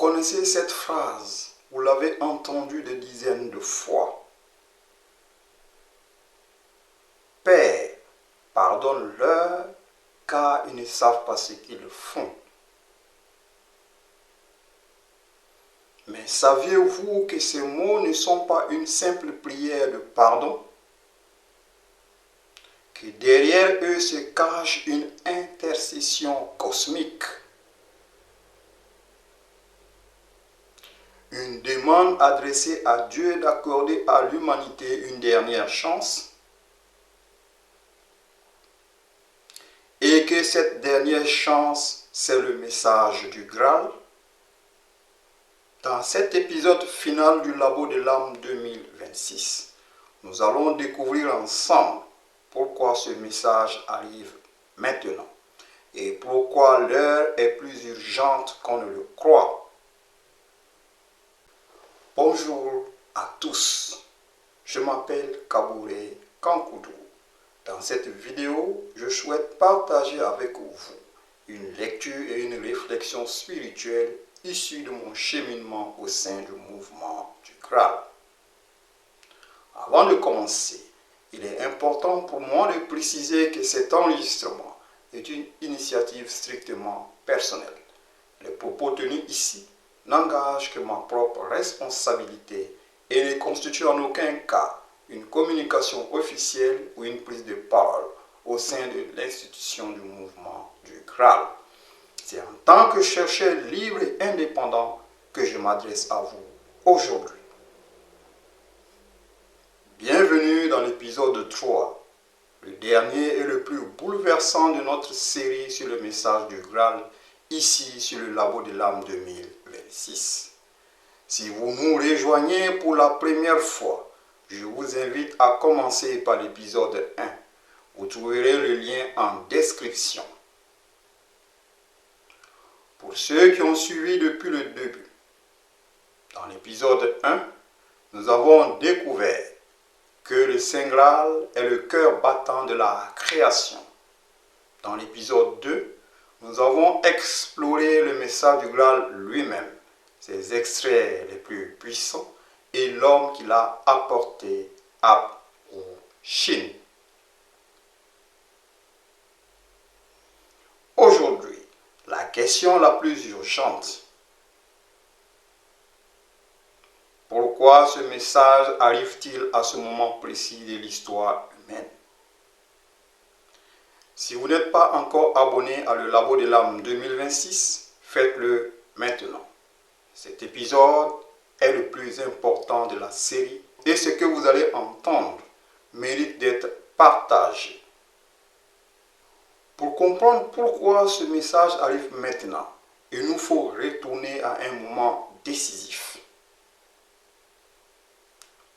connaissez cette phrase, vous l'avez entendue des dizaines de fois. Père, pardonne-leur, car ils ne savent pas ce qu'ils font. Mais saviez-vous que ces mots ne sont pas une simple prière de pardon? Que derrière eux se cache une intercession cosmique. Une demande adressée à Dieu d'accorder à l'humanité une dernière chance. Et que cette dernière chance, c'est le message du Graal. Dans cet épisode final du Labo de l'âme 2026, nous allons découvrir ensemble pourquoi ce message arrive maintenant et pourquoi l'heure est plus urgente qu'on ne le croit. Bonjour à tous, je m'appelle Kabouré Kankoudou. Dans cette vidéo, je souhaite partager avec vous une lecture et une réflexion spirituelle issue de mon cheminement au sein du mouvement du Graal. Avant de commencer, il est important pour moi de préciser que cet enregistrement est une initiative strictement personnelle. Les propos tenus ici n'engagent que ma propre responsabilité et ne constituent en aucun cas une communication officielle ou une prise de parole au sein de l'institution du mouvement du Graal. C'est en tant que chercheur libre et indépendant que je m'adresse à vous aujourd'hui. Bienvenue dans l'épisode 3, le dernier et le plus bouleversant de notre série sur le message du Graal, ici sur le Labo de l'âme 2026. Si vous nous rejoignez pour la première fois, je vous invite à commencer par l'épisode 1. Vous trouverez le lien en description. Pour ceux qui ont suivi depuis le début, dans l'épisode 1, nous avons découvert que le Saint Graal est le cœur battant de la création. Dans l'épisode 2, nous avons exploré le message du Graal lui-même, ses extraits les plus puissants et l'homme qui l'a apporté à Chine. Aujourd'hui, la question la plus urgente. Pourquoi ce message arrive-t-il à ce moment précis de l'histoire humaine? Si vous n'êtes pas encore abonné à le Labo de l'âme 2026, faites-le maintenant. Cet épisode est le plus important de la série et ce que vous allez entendre mérite d'être partagé. Pour comprendre pourquoi ce message arrive maintenant, il nous faut retourner à un moment décisif.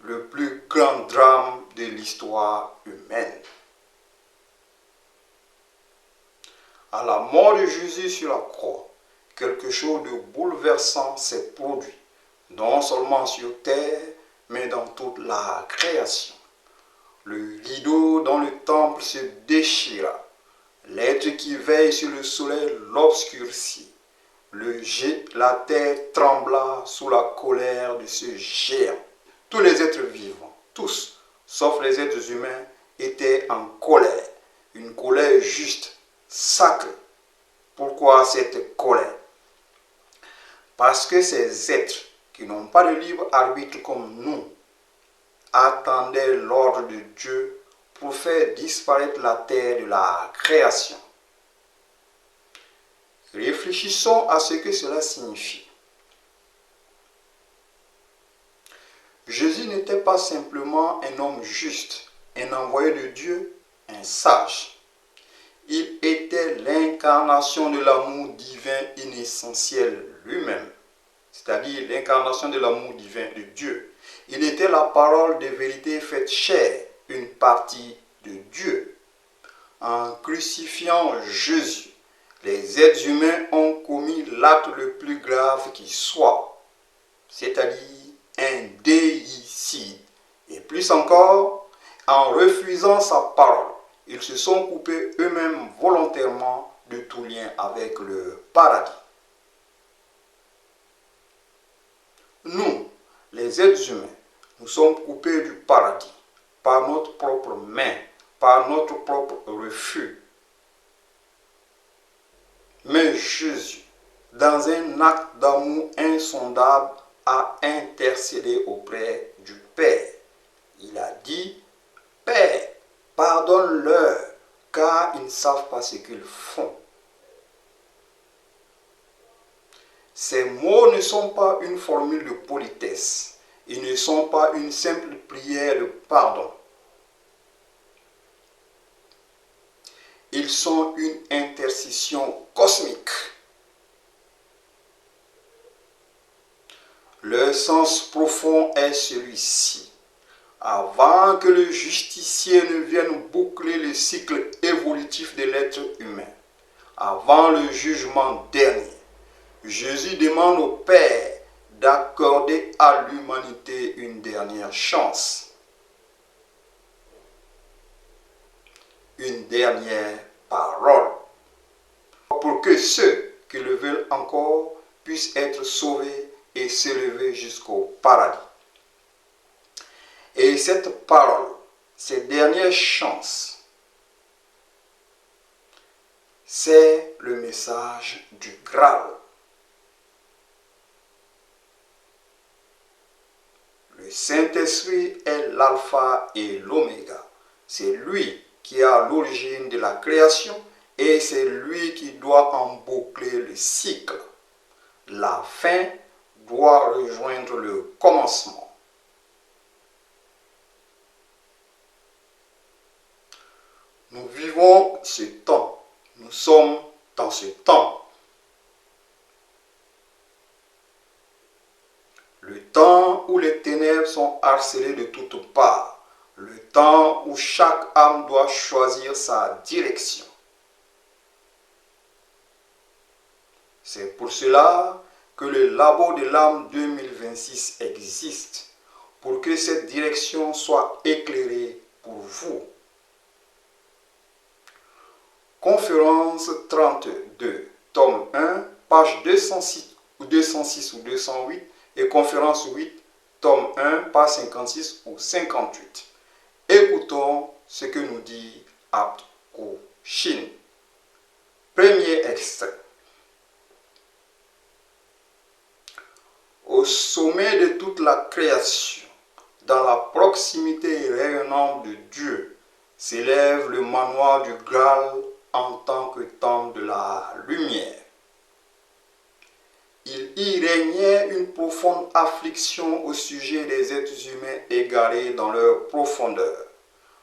Le plus grand drame de l'histoire humaine. À la mort de Jésus sur la croix, quelque chose de bouleversant s'est produit, non seulement sur terre, mais dans toute la création. Le rideau dans le temple se déchira. L'être qui veille sur le soleil l'obscurcit. La terre trembla sous la colère de ce géant. Tous les êtres vivants, tous, sauf les êtres humains, étaient en colère. Une colère juste, sacrée. Pourquoi cette colère? Parce que ces êtres qui n'ont pas de libre arbitre comme nous attendaient l'ordre de Dieu pour faire disparaître la terre de la création. Réfléchissons à ce que cela signifie. Jésus n'était pas simplement un homme juste, un envoyé de Dieu, un sage. Il était l'incarnation de l'amour divin inessentiel lui-même, c'est-à-dire l'incarnation de l'amour divin de Dieu. Il était la parole de vérité faite chair, une partie de Dieu. En crucifiant Jésus, les êtres humains ont commis l'acte le plus grave qui soit, c'est-à-dire un déicide. Et plus encore, en refusant sa parole, ils se sont coupés eux-mêmes volontairement de tout lien avec le paradis. Nous, les êtres humains, nous sommes coupés du paradis par notre propre main, par notre propre refus. Mais Jésus, dans un acte d'amour insondable, a intercédé auprès du Père. Il a dit, Père, pardonne-leur, car ils ne savent pas ce qu'ils font. Ces mots ne sont pas une formule de politesse. Ils ne sont pas une simple prière de pardon. Ils sont une intercession cosmique. Leur sens profond est celui-ci. Avant que le justicier ne vienne boucler le cycle évolutif de l'être humain, avant le jugement dernier, Jésus demande au Père d'accorder à l'humanité une dernière chance, une dernière parole, pour que ceux qui le veulent encore puissent être sauvés et s'élever jusqu'au paradis. Et cette parole, cette dernière chance, c'est le message du Graal. Le Saint-Esprit est l'alpha et l'oméga. C'est lui qui est à l'origine de la création et c'est lui qui doit en boucler le cycle. La fin doit rejoindre le commencement. Nous vivons ce temps. Nous sommes dans ce temps. Le temps où les ténèbres sont harcelées de toutes parts. Le temps où chaque âme doit choisir sa direction. C'est pour cela que le labo de l'âme 2026 existe. Pour que cette direction soit éclairée pour vous. Conférence 32, tome 1, page 206 ou 208 et conférence 8, tome 1, page 56 ou 58. Écoutons ce que nous dit Abd Kou-Shin. Premier extrait. Au sommet de toute la création, dans la proximité rayonnante de Dieu, s'élève le manoir du Graal en tant que temple de la lumière. Il y régnait une profonde affliction au sujet des êtres humains égarés dans leur profondeur,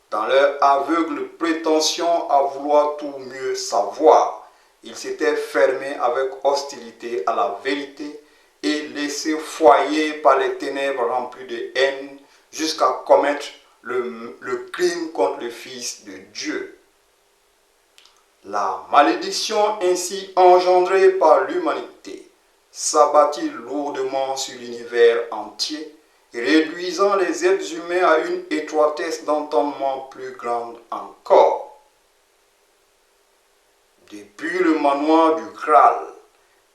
dans leur aveugle prétention à vouloir tout mieux savoir. Ils s'étaient fermés avec hostilité à la vérité et laissés foyer par les ténèbres remplies de haine jusqu'à commettre le crime contre le Fils de Dieu. La malédiction ainsi engendrée par l'humanité s'abattit lourdement sur l'univers entier, réduisant les êtres humains à une étroitesse d'entendement plus grande encore. Depuis le manoir du Graal,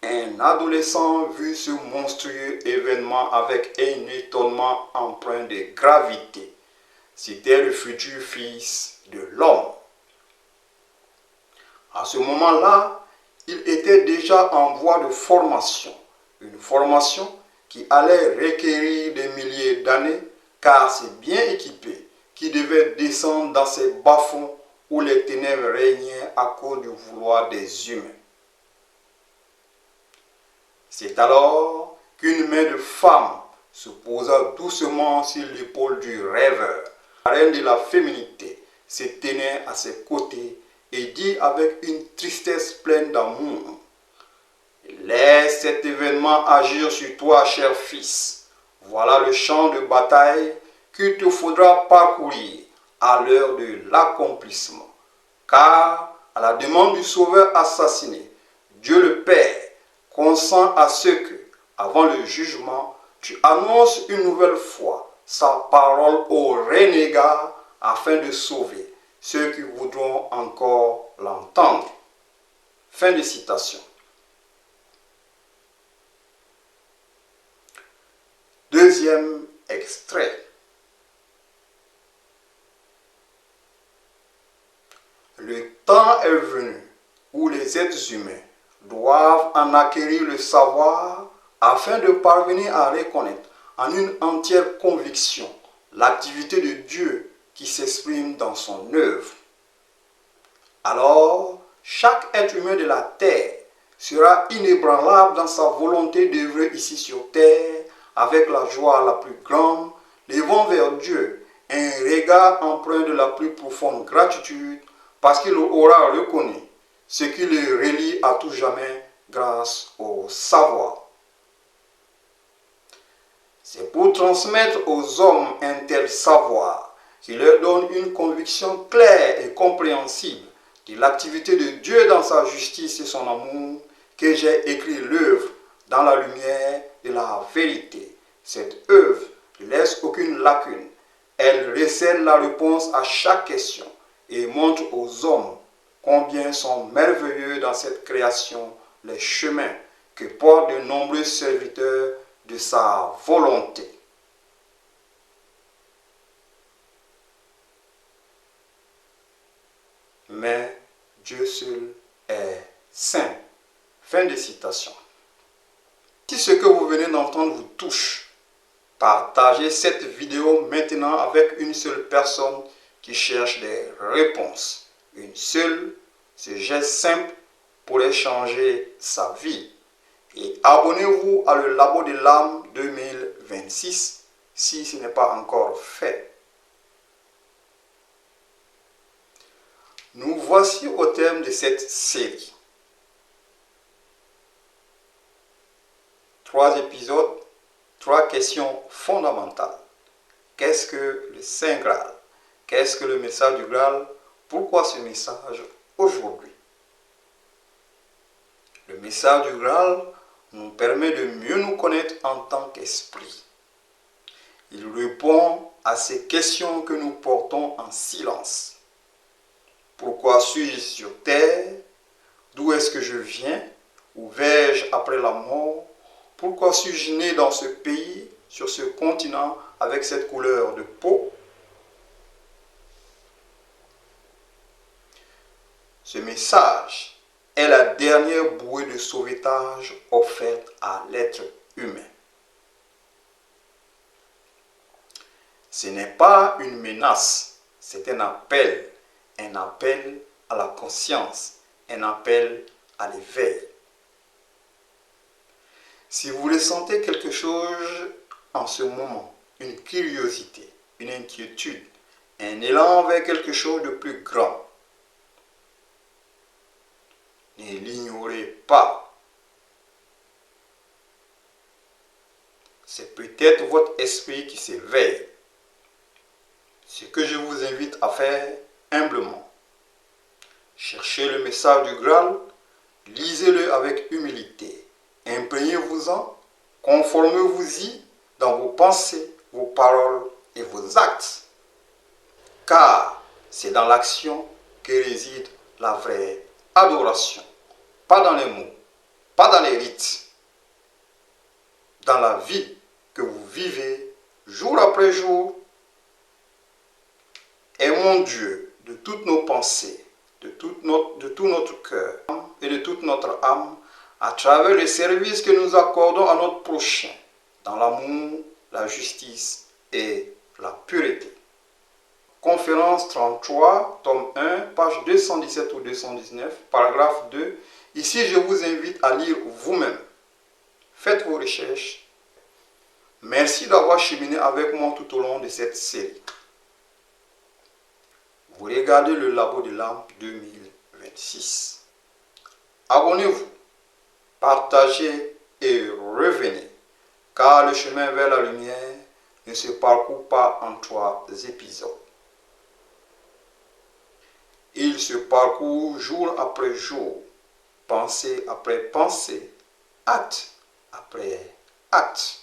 un adolescent vit ce monstrueux événement avec un étonnement empreint de gravité. C'était le futur fils de l'homme. À ce moment-là, il était déjà en voie de formation. Une formation qui allait requérir des milliers d'années, car c'est bien équipé, qui devait descendre dans ces bas-fonds où les ténèbres régnaient à cause du vouloir des humains. C'est alors qu'une main de femme se posa doucement sur l'épaule du rêveur. La reine de la féminité se tenait à ses côtés et dit avec une tristesse pleine d'amour: laisse cet événement agir sur toi, cher fils. Voilà le champ de bataille qu'il te faudra parcourir à l'heure de l'accomplissement. Car, à la demande du Sauveur assassiné, Dieu le Père consent à ce que, avant le jugement, tu annonces une nouvelle fois sa parole aux renégats afin de sauver ceux qui voudront encore l'entendre. Fin de citation. extrait. Le temps est venu où les êtres humains doivent en acquérir le savoir afin de parvenir à reconnaître en une entière conviction l'activité de Dieu qui s'exprime dans son œuvre. Alors, chaque être humain de la terre sera inébranlable dans sa volonté d'œuvrer ici sur terre avec la joie la plus grande, levant vers Dieu un regard empreint de la plus profonde gratitude parce qu'il aura reconnu ce qui le relie à tout jamais grâce au savoir. C'est pour transmettre aux hommes un tel savoir qui leur donne une conviction claire et compréhensible de l'activité de Dieu dans sa justice et son amour que j'ai écrit l'œuvre dans la lumière de la vérité. Cette œuvre ne laisse aucune lacune. Elle recèle la réponse à chaque question et montre aux hommes combien sont merveilleux dans cette création les chemins que portent de nombreux serviteurs de sa volonté. Mais Dieu seul est saint. Fin de citation. Si ce que vous venez d'entendre vous touche, partagez cette vidéo maintenant avec une seule personne qui cherche des réponses. Une seule, ce geste simple pourrait changer sa vie. Et abonnez-vous à le Labo de l'âme 2026 si ce n'est pas encore fait. Nous voici au terme de cette série. 3 épisodes, 3 questions fondamentales. Qu'est-ce que le Saint Graal? Qu'est-ce que le message du Graal? Pourquoi ce message aujourd'hui? Le message du Graal nous permet de mieux nous connaître en tant qu'esprit. Il répond à ces questions que nous portons en silence. Pourquoi suis-je sur terre? D'où est-ce que je viens? Où vais-je après la mort? Pourquoi suis-je né dans ce pays, sur ce continent, avec cette couleur de peau? Ce message est la dernière bouée de sauvetage offerte à l'être humain. Ce n'est pas une menace, c'est un appel à la conscience, un appel à l'éveil. Si vous ressentez quelque chose en ce moment, une curiosité, une inquiétude, un élan vers quelque chose de plus grand, ne l'ignorez pas. C'est peut-être votre esprit qui s'éveille. Ce que je vous invite à faire humblement, cherchez le message du Graal, lisez-le avec humilité, imprégnez-vous-en, conformez-vous-y dans vos pensées, vos paroles et vos actes. Car c'est dans l'action que réside la vraie adoration. Pas dans les mots, pas dans les rites. Dans la vie que vous vivez jour après jour. Aimons Dieu de toutes nos pensées, de tout notre cœur et de toute notre âme à travers le service que nous accordons à notre prochain dans l'amour, la justice et la pureté. Conférence 33, tome 1, page 217 ou 219, paragraphe 2. Ici, je vous invite à lire vous-même. Faites vos recherches. Merci d'avoir cheminé avec moi tout au long de cette série. Vous regardez le Labo de l'âme 2026. Abonnez-vous, partagez et revenez, car le chemin vers la lumière ne se parcourt pas en 3 épisodes. Il se parcourt jour après jour, pensée après pensée, acte après acte.